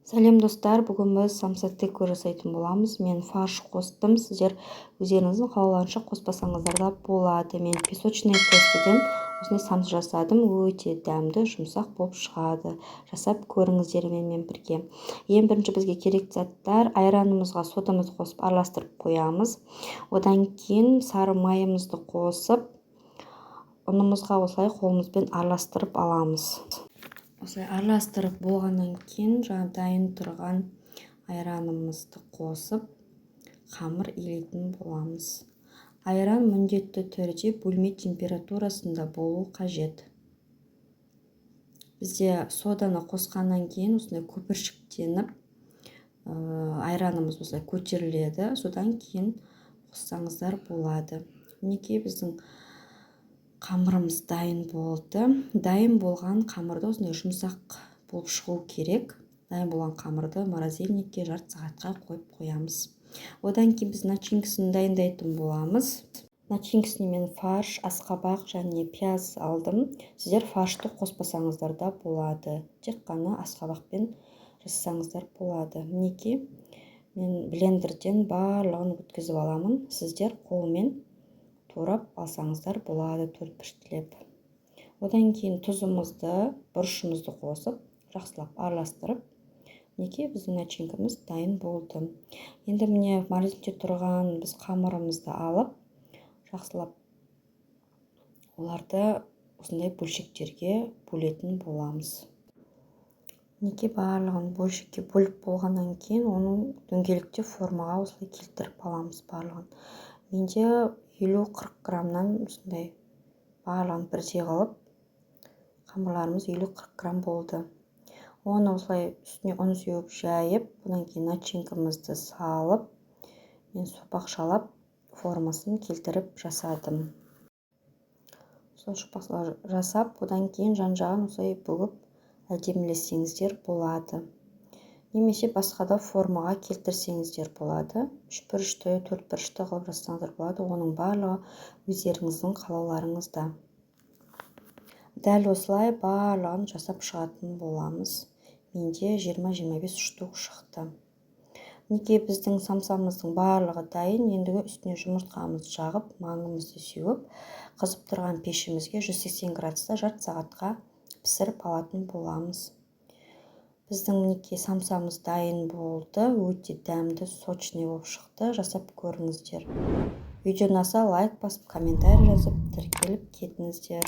Сәлем достар, бүгін біз самса тыква жасайтын боламыз. Мен фарш қостым. Сіздер өздеріңіздің қалауларынша қоспасаңыздар да болады. Мен песочный тестіден осындай самса жасадым. Өте дәмді, жұмсақ болып шығады. Жасап көріңіздер менімен бірге. Ең бірінші бізге керек заттар: айранымызға содамызды қосып араластырып қоямыз. Одан кейін сары майымызды қосып, ұнымызға осылай қолымызбен араластырып аламыз. Осылай араластырып болғаннан кейін жаңа дайын тұрған айранымызды қосып қамыр илейтін боламыз. Айран міндетті түрде бөлме температурасында болу қажет. Бізде соданы қосқаннан кейін осындай көпіршіктеніп, айранымыз осылай көтеріледі. Содан кейін қоссаңыздар болады. Мінекей біздің қамырымыз дайын болды. Дайын болған қамырды осындай жұмсақ болып шығу керек. Дайын болған қамырды морозильникке жарты сағатқа қойып қоямыз. Одан кейін біз начинкасын дайындайтын боламыз. Начинкасына мен фарш, асқабақ және пияз алдым. Сіздер фаршты қоспасаңыздар да болады. Тек қана асқабақпен жасасаңыздар болады. Мінекей мен блендерден барлығын өткізіп аламын. Сіздер қолмен турап алсаңыздар болады, төртбұрыштілеп. Одан кейін тұзымызды, бұрышымызды қосып, жақсылап араластырып, мінекей біздің начинкамыз дайын болды. Енді міне морозильде тұрған біз қамырымызды алып, жақсылап оларды осындай бөлшектерге бөлетін боламыз. Мінекей барлығын бөлшекке бөліп болғаннан кейін оның дөңгелекте формаға осылай келтіріп аламыз барлығын. Менде 50-40 граммнан осындай барлығын бірдей қылып, қамырларымыз 50-40 грамм болды. Оны осылай үстіне ұн сеуіп жайып, одан кейін начинкамызды салып, мен сопақшалап формасын келтіріп жасадым. Сол сопақшалап жасап, одан кейін жан-жағын осылай бүгіп әдемілесеңіздер болады. Немесе басқа да формаға келтірсеңіздер болады. 3-бұрышты, 4-бұрышты қылып жасаңыздар болады. Оның барлығы өздеріңіздің қалауларыңызда. Дәл осылай барлығын жасап шығатын боламыз. Менде 20-25 штук шықты. Мінекей біздің самсамыздың барлығы дайын. Ендігі үстіне жұмыртқамызды жағып, маңымызды сеуіп, қызып тұрған пешімізге 180 градуста жарты сағатқа пісіріп алатын боламыз. Біздің мінекей самсамыз дайын болды. Өте дәмді, сочный болып шықты. Жасап көріңіздер. Видео ұнаса лайк басып, комментарий жазып, тіркеліп кетіңіздер.